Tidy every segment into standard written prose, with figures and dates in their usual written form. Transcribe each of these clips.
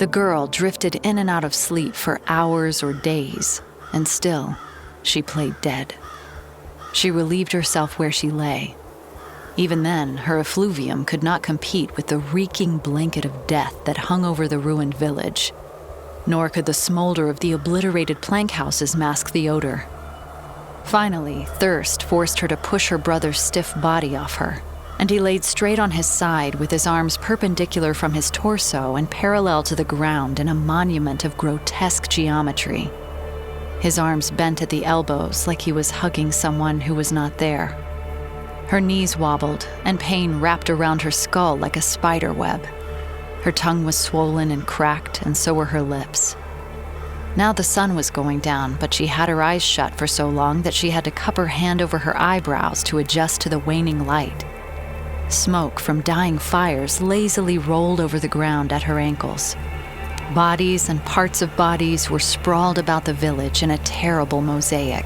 The girl drifted in and out of sleep for hours or days, and still, she played dead. She relieved herself where she lay. Even then, her effluvium could not compete with the reeking blanket of death that hung over the ruined village, nor could the smolder of the obliterated plank houses mask the odor. Finally, thirst forced her to push her brother's stiff body off her, and he laid straight on his side with his arms perpendicular from his torso and parallel to the ground in a monument of grotesque geometry. His arms bent at the elbows like he was hugging someone who was not there. Her knees wobbled, and pain wrapped around her skull like a spider web. Her tongue was swollen and cracked, and so were her lips. Now the sun was going down, but she had her eyes shut for so long that she had to cup her hand over her eyebrows to adjust to the waning light. Smoke from dying fires lazily rolled over the ground at her ankles. Bodies and parts of bodies were sprawled about the village in a terrible mosaic.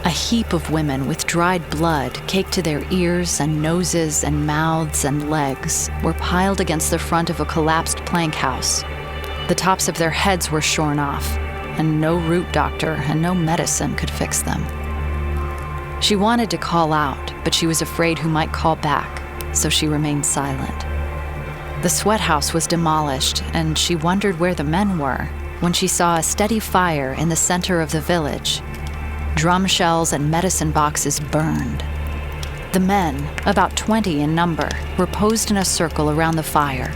A heap of women with dried blood caked to their ears and noses and mouths and legs were piled against the front of a collapsed plank house. The tops of their heads were shorn off, and no root doctor and no medicine could fix them. She wanted to call out, but she was afraid who might call back, so she remained silent. The sweat house was demolished, and she wondered where the men were when she saw a steady fire in the center of the village. Drum shells and medicine boxes burned. The men, about 20 in number, were posed in a circle around the fire.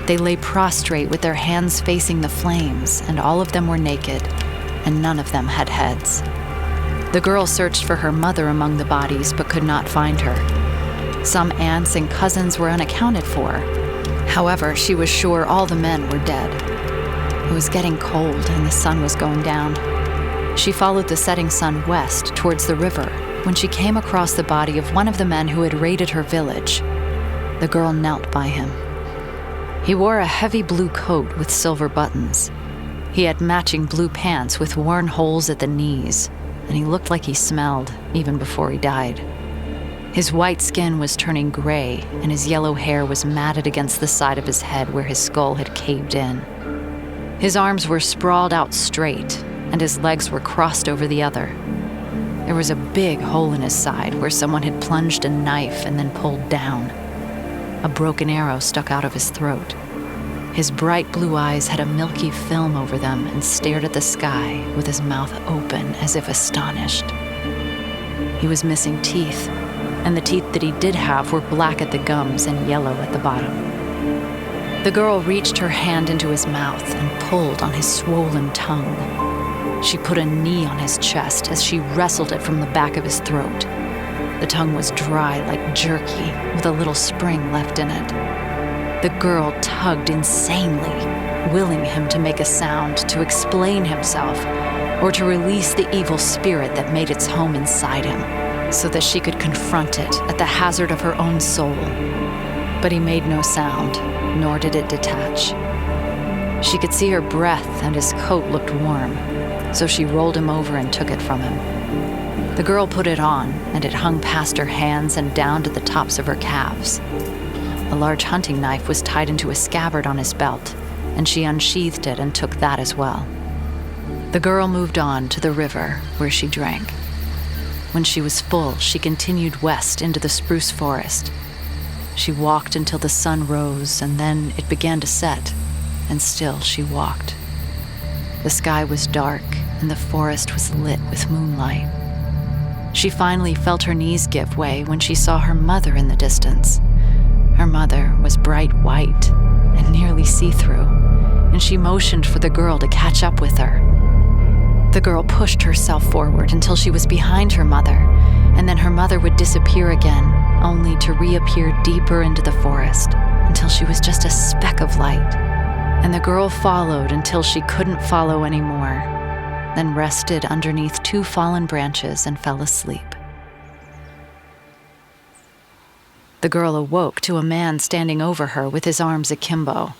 They lay prostrate with their hands facing the flames, and all of them were naked, and none of them had heads. The girl searched for her mother among the bodies but could not find her. Some aunts and cousins were unaccounted for. However, she was sure all the men were dead. It was getting cold and the sun was going down. She followed the setting sun west towards the river when she came across the body of one of the men who had raided her village. The girl knelt by him. He wore a heavy blue coat with silver buttons. He had matching blue pants with worn holes at the knees, and he looked like he smelled even before he died. His white skin was turning gray, and his yellow hair was matted against the side of his head where his skull had caved in. His arms were sprawled out straight, and his legs were crossed over the other. There was a big hole in his side where someone had plunged a knife and then pulled down. A broken arrow stuck out of his throat. His bright blue eyes had a milky film over them and stared at the sky with his mouth open as if astonished. He was missing teeth, and the teeth that he did have were black at the gums and yellow at the bottom. The girl reached her hand into his mouth and pulled on his swollen tongue. She put a knee on his chest as she wrestled it from the back of his throat. The tongue was dry like jerky, with a little spring left in it. The girl tugged insanely, willing him to make a sound, to explain himself, or to release the evil spirit that made its home inside him, so that she could confront it at the hazard of her own soul. But he made no sound, nor did it detach. She could see her breath, and his coat looked warm, so she rolled him over and took it from him. The girl put it on, and it hung past her hands and down to the tops of her calves. A large hunting knife was tied into a scabbard on his belt, and she unsheathed it and took that as well. The girl moved on to the river, where she drank. When she was full, she continued west into the spruce forest. She walked until the sun rose, and then it began to set, and still she walked. The sky was dark, and the forest was lit with moonlight. She finally felt her knees give way when she saw her mother in the distance. Her mother was bright white and nearly see-through, and she motioned for the girl to catch up with her. The girl pushed herself forward until she was behind her mother, and then her mother would disappear again, only to reappear deeper into the forest until she was just a speck of light. And the girl followed until she couldn't follow anymore, then rested underneath 2 fallen branches and fell asleep. The girl awoke to a man standing over her with his arms akimbo.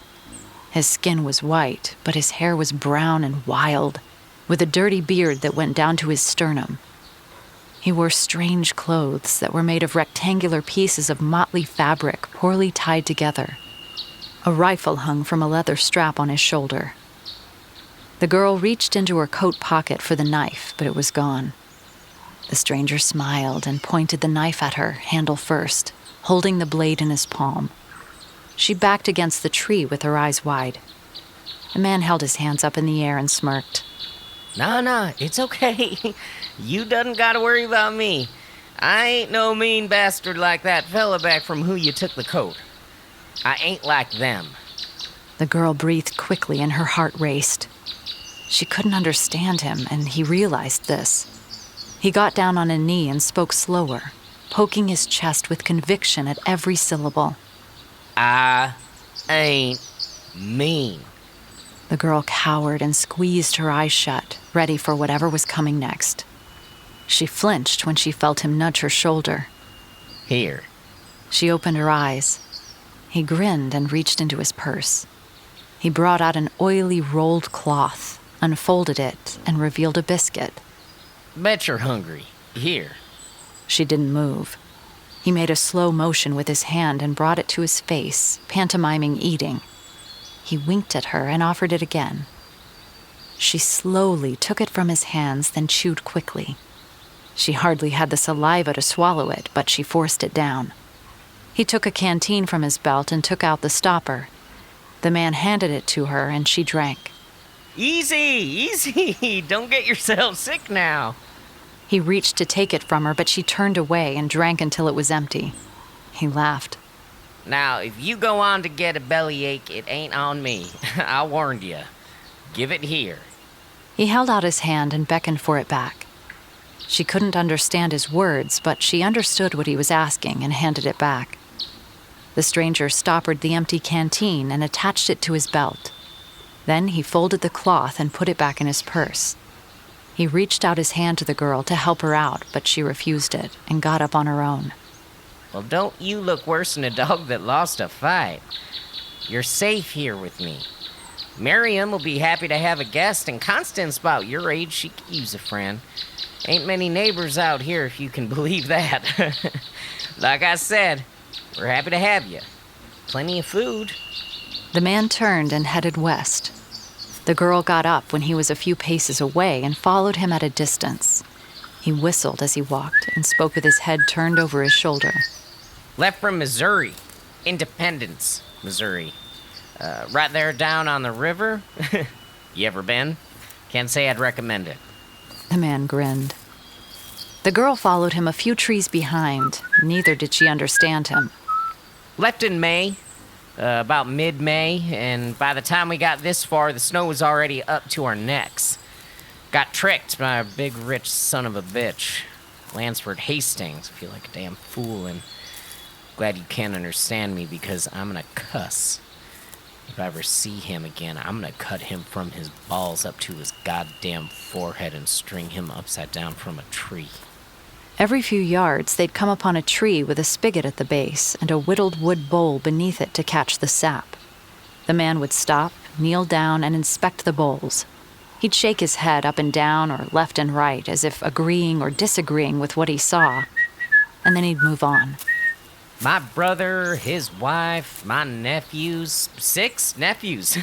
His skin was white, but his hair was brown and wild, with a dirty beard that went down to his sternum. He wore strange clothes that were made of rectangular pieces of motley fabric poorly tied together. A rifle hung from a leather strap on his shoulder. The girl reached into her coat pocket for the knife, but it was gone. The stranger smiled and pointed the knife at her, handle first, holding the blade in his palm. She backed against the tree with her eyes wide. The man held his hands up in the air and smirked. Nah, it's okay. You doesn't gotta worry about me. I ain't no mean bastard like that fella back from who you took the coat. I ain't like them. The girl breathed quickly and her heart raced. She couldn't understand him, and he realized this. He got down on a knee and spoke slower, poking his chest with conviction at every syllable. I ain't mean. The girl cowered and squeezed her eyes shut, ready for whatever was coming next. She flinched when she felt him nudge her shoulder. Here. She opened her eyes. He grinned and reached into his purse. He brought out an oily rolled cloth, unfolded it, and revealed a biscuit. Bet you're hungry. Here. She didn't move. He made a slow motion with his hand and brought it to his face, pantomiming eating. He winked at her and offered it again. She slowly took it from his hands, then chewed quickly. She hardly had the saliva to swallow it, but she forced it down. He took a canteen from his belt and took out the stopper. The man handed it to her, and she drank. Easy. Don't get yourself sick now. He reached to take it from her, but she turned away and drank until it was empty. He laughed. Now, if you go on to get a bellyache, it ain't on me. I warned you. Give it here. He held out his hand and beckoned for it back. She couldn't understand his words, but she understood what he was asking and handed it back. The stranger stoppered the empty canteen and attached it to his belt. Then he folded the cloth and put it back in his purse. He reached out his hand to the girl to help her out, but she refused it and got up on her own. Well, don't you look worse than a dog that lost a fight. You're safe here with me. Miriam will be happy to have a guest, and Constance, about your age, she could use a friend. Ain't many neighbors out here, if you can believe that. Like I said, we're happy to have you. Plenty of food. The man turned and headed west. The girl got up when he was a few paces away and followed him at a distance. He whistled as he walked and spoke with his head turned over his shoulder. Left from Missouri. Independence, Missouri. Right there down on the river. You ever been? Can't say I'd recommend it. The man grinned. The girl followed him a few trees behind. Neither did she understand him. Left in May. About mid-May, and by the time we got this far, the snow was already up to our necks. Got tricked by a big rich son of a bitch. Lansford Hastings. Feel like a damn fool, and glad you can't understand me because I'm gonna cuss. If I ever see him again, I'm gonna cut him from his balls up to his goddamn forehead and string him upside down from a tree. Every few yards, they'd come upon a tree with a spigot at the base and a whittled wood bowl beneath it to catch the sap. The man would stop, kneel down, and inspect the bowls. He'd shake his head up and down or left and right as if agreeing or disagreeing with what he saw, and then he'd move on. My brother, his wife, my nephews, 6 nephews.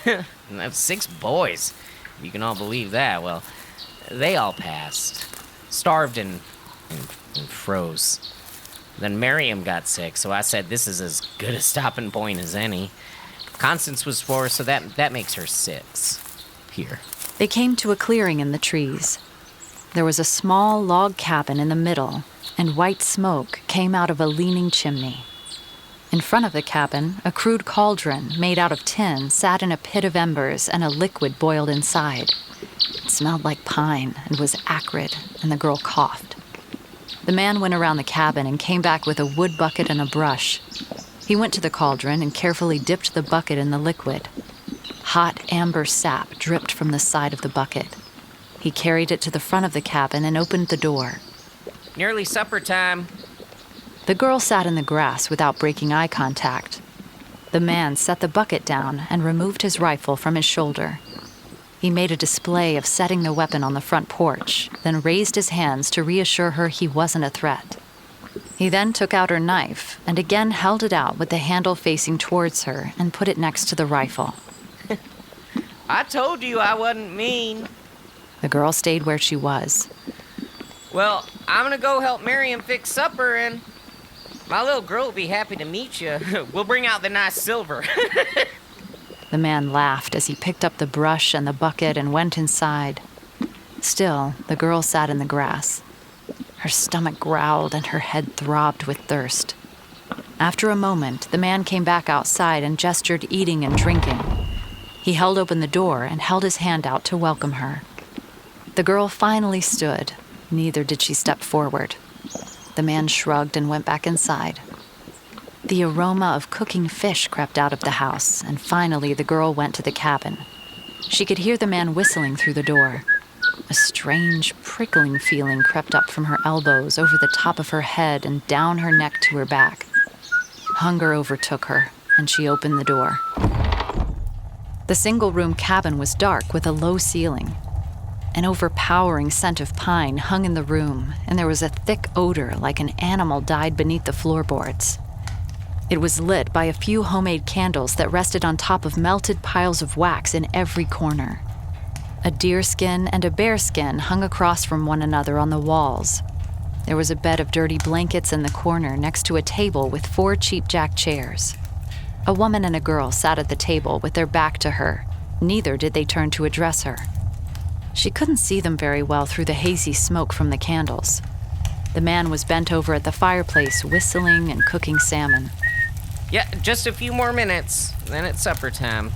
That's 6 boys. You can all believe that. Well, they all passed. Starved and froze. Then Miriam got sick, so I said this is as good a stopping point as any. Constance was 4, so that makes her 6. Here. They came to a clearing in the trees. There was a small log cabin in the middle, and white smoke came out of a leaning chimney. In front of the cabin, a crude cauldron made out of tin sat in a pit of embers and a liquid boiled inside. It smelled like pine and was acrid, and the girl coughed. The man went around the cabin and came back with a wood bucket and a brush. He went to the cauldron and carefully dipped the bucket in the liquid. Hot amber sap dripped from the side of the bucket. He carried it to the front of the cabin and opened the door. Nearly supper time. The girl sat in the grass without breaking eye contact. The man set the bucket down and removed his rifle from his shoulder. He made a display of setting the weapon on the front porch, then raised his hands to reassure her he wasn't a threat. He then took out her knife and again held it out with the handle facing towards her and put it next to the rifle. I told you I wasn't mean. The girl stayed where she was. Well, I'm gonna go help Miriam fix supper, and my little girl will be happy to meet you. We'll bring out the nice silver. The man laughed as he picked up the brush and the bucket and went inside. Still, the girl sat in the grass. Her stomach growled and her head throbbed with thirst. After a moment, the man came back outside and gestured eating and drinking. He held open the door and held his hand out to welcome her. The girl finally stood. Neither did she step forward. The man shrugged and went back inside. The aroma of cooking fish crept out of the house, and finally the girl went to the cabin. She could hear the man whistling through the door. A strange, prickling feeling crept up from her elbows over the top of her head and down her neck to her back. Hunger overtook her, and she opened the door. The single-room cabin was dark with a low ceiling. An overpowering scent of pine hung in the room, and there was a thick odor like an animal died beneath the floorboards. It was lit by a few homemade candles that rested on top of melted piles of wax in every corner. A deerskin and a bearskin hung across from one another on the walls. There was a bed of dirty blankets in the corner next to a table with 4 cheap-jack chairs. A woman and a girl sat at the table with their back to her. Neither did they turn to address her. She couldn't see them very well through the hazy smoke from the candles. The man was bent over at the fireplace, whistling and cooking salmon. Yeah, just a few more minutes, then it's supper time.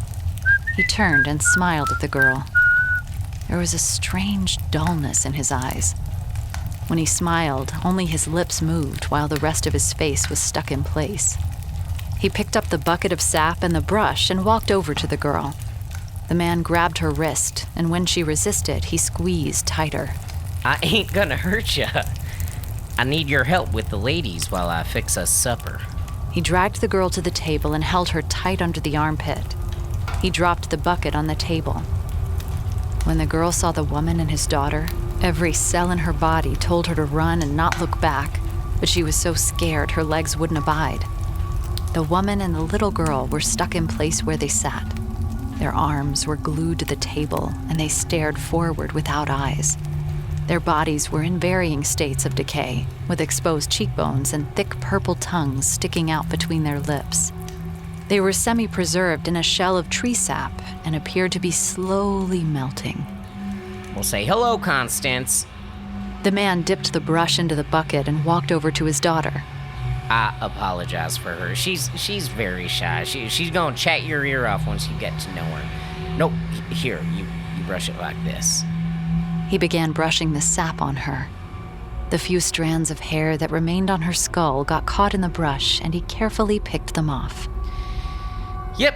He turned and smiled at the girl. There was a strange dullness in his eyes. When he smiled, only his lips moved while the rest of his face was stuck in place. He picked up the bucket of sap and the brush and walked over to the girl. The man grabbed her wrist, and when she resisted, he squeezed tighter. I ain't gonna hurt ya. I need your help with the ladies while I fix us supper. He dragged the girl to the table and held her tight under the armpit. He dropped the bucket on the table. When the girl saw the woman and his daughter, every cell in her body told her to run and not look back, but she was so scared her legs wouldn't abide. The woman and the little girl were stuck in place where they sat. Their arms were glued to the table, and they stared forward without eyes. Their bodies were in varying states of decay, with exposed cheekbones and thick purple tongues sticking out between their lips. They were semi-preserved in a shell of tree sap and appeared to be slowly melting. We'll say hello, Constance. The man dipped the brush into the bucket and walked over to his daughter. I apologize for her. She's very shy. She's gonna chat your ear off once you get to know her. No, here, you brush it like this. He began brushing the sap on her. The few strands of hair that remained on her skull got caught in the brush, and he carefully picked them off. Yep,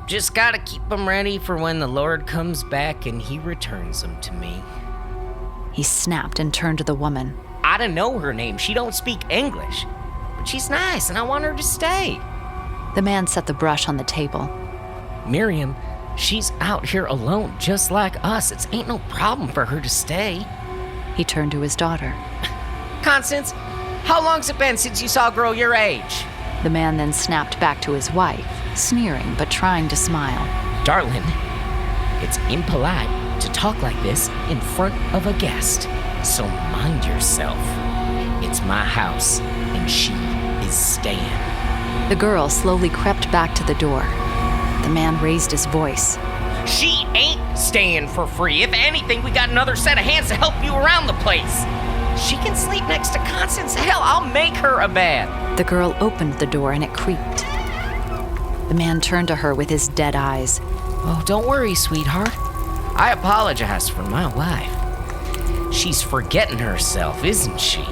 just gotta keep them ready for when the Lord comes back and he returns them to me. He snapped and turned to the woman. I don't know her name. She don't speak English. But she's nice, and I want her to stay. The man set the brush on the table. Miriam, she's out here alone, just like us. It ain't no problem for her to stay. He turned to his daughter. Constance, how long's it been since you saw a girl your age? The man then snapped back to his wife, sneering but trying to smile. Darling, it's impolite to talk like this in front of a guest, so mind yourself. It's my house, and she is staying. The girl slowly crept back to the door. The man raised his voice. She ain't staying for free. If anything, we got another set of hands to help you around the place. She can sleep next to Constance. Hell, I'll make her a bed. The girl opened the door and it creaked. The man turned to her with his dead eyes. Oh, don't worry, sweetheart. I apologize for my wife. She's forgetting herself, isn't she?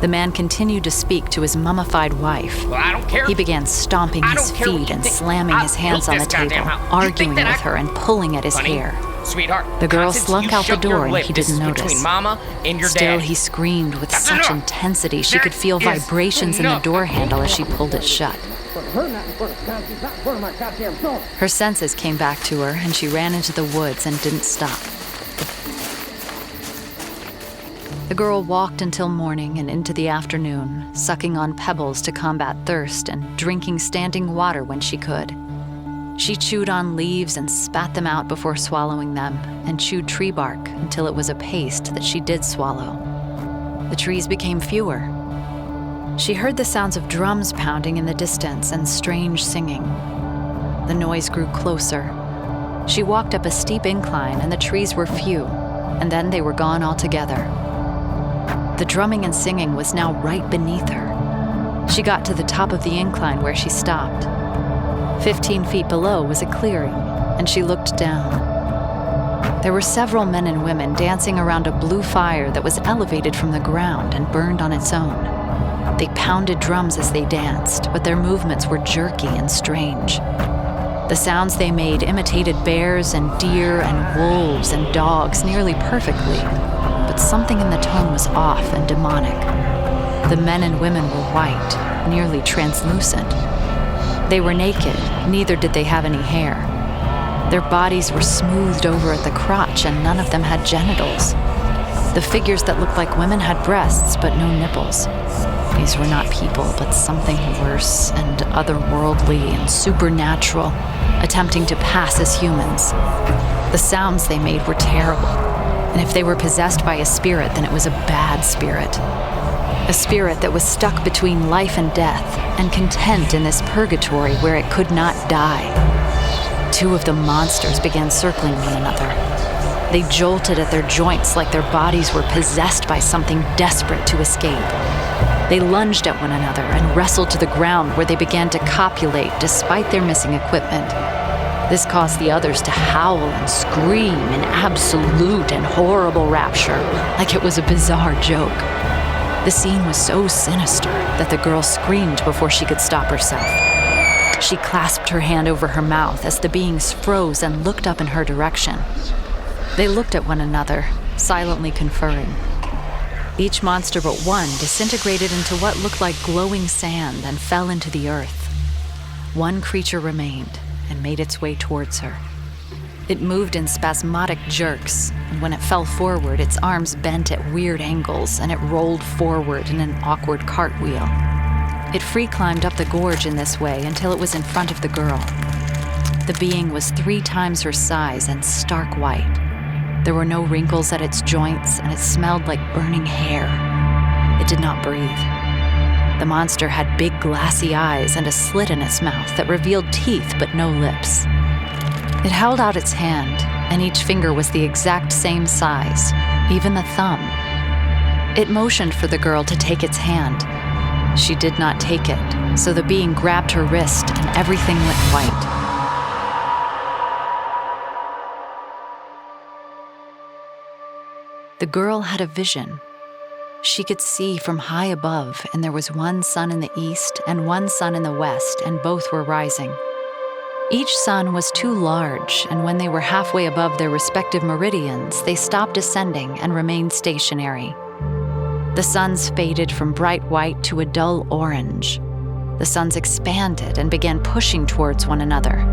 The man continued to speak to his mummified wife. Well, I don't care. He began stomping his feet and slamming his hands on the table, arguing with her and pulling at his hair. Sweetheart, the girl Constance, slunk out the door and he didn't notice. Between Mama and your Still, dad. he screamed with such intensity she could feel vibrations in the door handle as she pulled it shut. Her senses came back to her and she ran into the woods and didn't stop. The girl walked until morning and into the afternoon, sucking on pebbles to combat thirst and drinking standing water when she could. She chewed on leaves and spat them out before swallowing them, and chewed tree bark until it was a paste that she did swallow. The trees became fewer. She heard the sounds of drums pounding in the distance and strange singing. The noise grew closer. She walked up a steep incline and the trees were few, and then they were gone altogether. The drumming and singing was now right beneath her. She got to the top of the incline where she stopped. 15 feet below was a clearing, and she looked down. There were several men and women dancing around a blue fire that was elevated from the ground and burned on its own. They pounded drums as they danced, but their movements were jerky and strange. The sounds they made imitated bears and deer and wolves and dogs nearly perfectly, but something in the tone was off and demonic. The men and women were white, nearly translucent. They were naked, neither did they have any hair. Their bodies were smoothed over at the crotch, and none of them had genitals. The figures that looked like women had breasts, but no nipples. These were not people, but something worse and otherworldly and supernatural, attempting to pass as humans. The sounds they made were terrible, and if they were possessed by a spirit, then it was a bad spirit. A spirit that was stuck between life and death and content in this purgatory where it could not die. Two of the monsters began circling one another. They jolted at their joints like their bodies were possessed by something desperate to escape. They lunged at one another and wrestled to the ground where they began to copulate despite their missing equipment. This caused the others to howl and scream in absolute and horrible rapture, like it was a bizarre joke. The scene was so sinister that the girl screamed before she could stop herself. She clasped her hand over her mouth as the beings froze and looked up in her direction. They looked at one another, silently conferring. Each monster but one disintegrated into what looked like glowing sand and fell into the earth. One creature remained and made its way towards her. It moved in spasmodic jerks, and when it fell forward, its arms bent at weird angles, and it rolled forward in an awkward cartwheel. It free-climbed up the gorge in this way until it was in front of the girl. The being was 3 times her size and stark white. There were no wrinkles at its joints, and it smelled like burning hair. It did not breathe. The monster had big glassy eyes and a slit in its mouth that revealed teeth but no lips. It held out its hand, and each finger was the exact same size, even the thumb. It motioned for the girl to take its hand. She did not take it, so the being grabbed her wrist and everything went white. The girl had a vision. She could see from high above, and there was one sun in the east and one sun in the west, and both were rising. Each sun was too large, and when they were halfway above their respective meridians, they stopped ascending and remained stationary. The suns faded from bright white to a dull orange. The suns expanded and began pushing towards one another.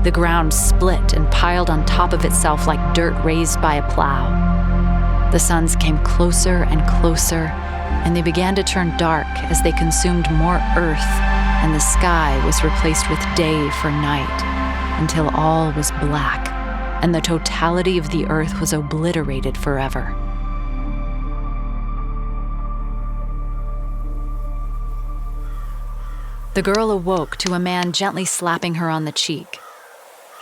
The ground split and piled on top of itself like dirt raised by a plow. The suns came closer and closer, and they began to turn dark as they consumed more earth, and the sky was replaced with day for night, until all was black, and the totality of the earth was obliterated forever. The girl awoke to a man gently slapping her on the cheek.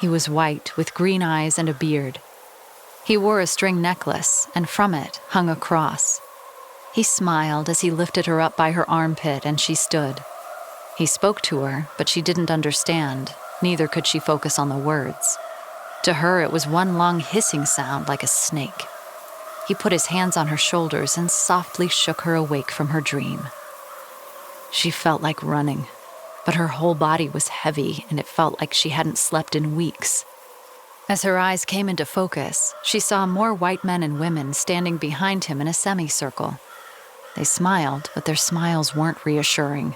He was white, with green eyes and a beard. He wore a string necklace, and from it hung a cross. He smiled as he lifted her up by her armpit, and she stood. He spoke to her, but she didn't understand, neither could she focus on the words. To her, it was one long hissing sound like a snake. He put his hands on her shoulders and softly shook her awake from her dream. She felt like running, but her whole body was heavy, and it felt like she hadn't slept in weeks. As her eyes came into focus, she saw more white men and women standing behind him in a semicircle. They smiled, but their smiles weren't reassuring.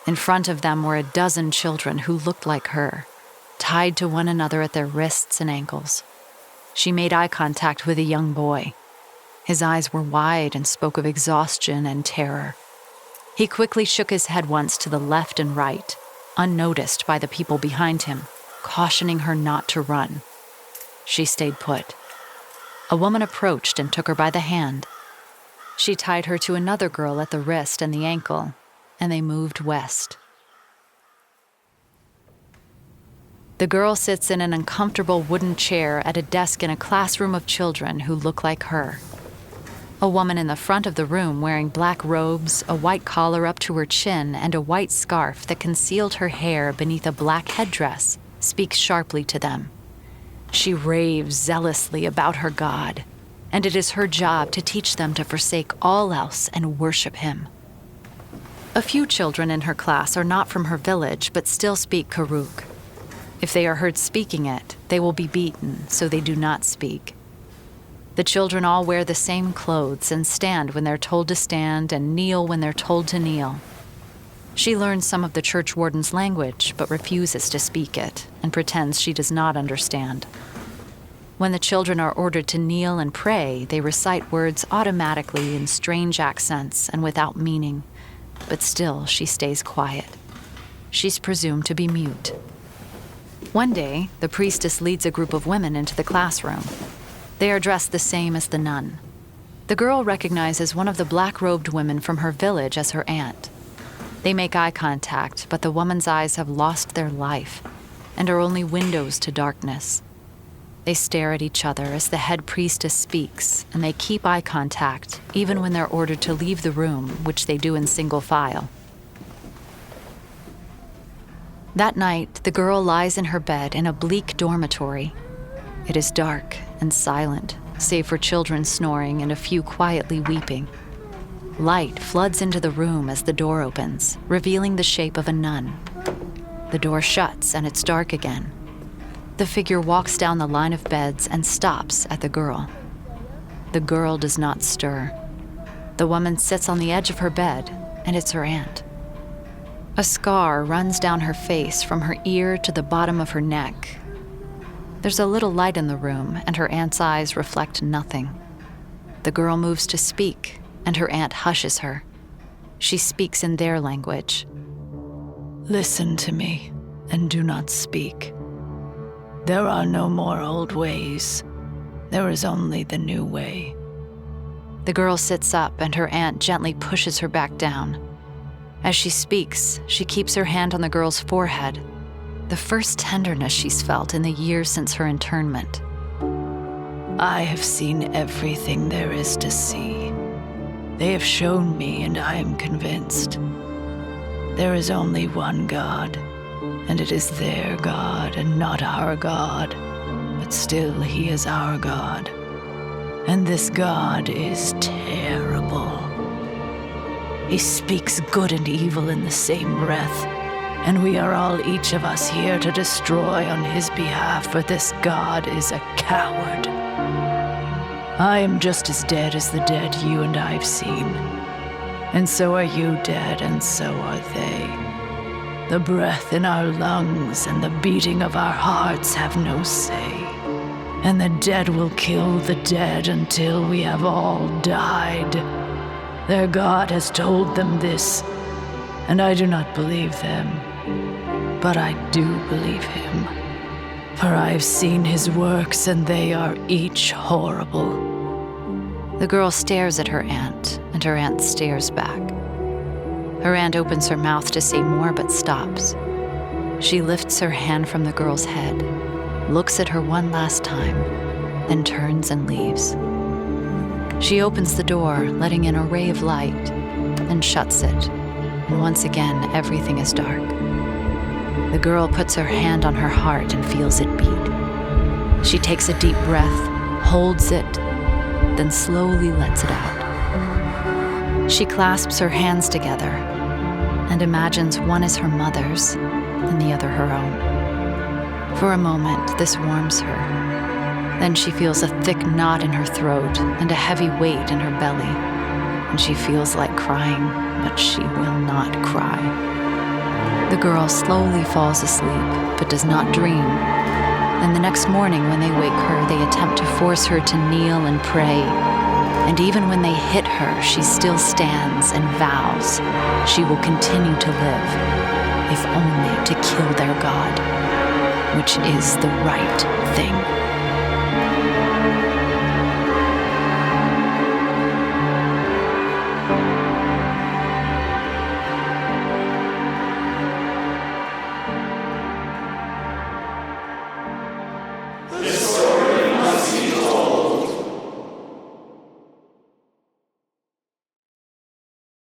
In front of them were a dozen children who looked like her, tied to one another at their wrists and ankles. She made eye contact with a young boy. His eyes were wide and spoke of exhaustion and terror. He quickly shook his head once to the left and right, unnoticed by the people behind him, cautioning her not to run. She stayed put. A woman approached and took her by the hand. She tied her to another girl at the wrist and the ankle, and they moved west. The girl sits in an uncomfortable wooden chair at a desk in a classroom of children who look like her. A woman in the front of the room wearing black robes, a white collar up to her chin, and a white scarf that concealed her hair beneath a black headdress speaks sharply to them. She raves zealously about her God, and it is her job to teach them to forsake all else and worship him. A few children in her class are not from her village but still speak Karuk. If they are heard speaking it, they will be beaten, so they do not speak. The children all wear the same clothes and stand when they're told to stand and kneel when they're told to kneel. She learns some of the church warden's language but refuses to speak it and pretends she does not understand. When the children are ordered to kneel and pray, they recite words automatically in strange accents and without meaning, but still she stays quiet. She's presumed to be mute. One day, the priestess leads a group of women into the classroom. They are dressed the same as the nun. The girl recognizes one of the black-robed women from her village as her aunt. They make eye contact, but the woman's eyes have lost their life and are only windows to darkness. They stare at each other as the head priestess speaks, and they keep eye contact even when they're ordered to leave the room, which they do in single file. That night, the girl lies in her bed in a bleak dormitory. It is dark and silent, save for children snoring and a few quietly weeping. Light floods into the room as the door opens, revealing the shape of a nun. The door shuts and it's dark again. The figure walks down the line of beds and stops at the girl. The girl does not stir. The woman sits on the edge of her bed, and it's her aunt. A scar runs down her face from her ear to the bottom of her neck. There's a little light in the room, and her aunt's eyes reflect nothing. The girl moves to speak, and her aunt hushes her. She speaks in their language. Listen to me, and do not speak. There are no more old ways. There is only the new way. The girl sits up, and her aunt gently pushes her back down. As she speaks, she keeps her hand on the girl's forehead, the first tenderness she's felt in the years since her internment. I have seen everything there is to see. They have shown me, and I am convinced. There is only one God, and it is their God and not our God, but still he is our God. And this God is terrible. He speaks good and evil in the same breath, and we are all each of us here to destroy on his behalf, for this God is a coward. I am just as dead as the dead you and I have seen, and so are you dead, and so are they. The breath in our lungs and the beating of our hearts have no say, and the dead will kill the dead until we have all died. Their God has told them this, and I do not believe them, but I do believe him, for I have seen his works, and they are each horrible. The girl stares at her aunt, and her aunt stares back. Her aunt opens her mouth to say more, but stops. She lifts her hand from the girl's head, looks at her one last time, then turns and leaves. She opens the door, letting in a ray of light, then shuts it, and once again, everything is dark. The girl puts her hand on her heart and feels it beat. She takes a deep breath, holds it, then slowly lets it out. She clasps her hands together and imagines one is her mother's and the other her own. For a moment, this warms her. Then she feels a thick knot in her throat and a heavy weight in her belly, and she feels like crying, but she will not cry. The girl slowly falls asleep, but does not dream. And the next morning when they wake her, they attempt to force her to kneel and pray, And even when they hit her, she still stands and vows she will continue to live, if only to kill their God, which is the right thing.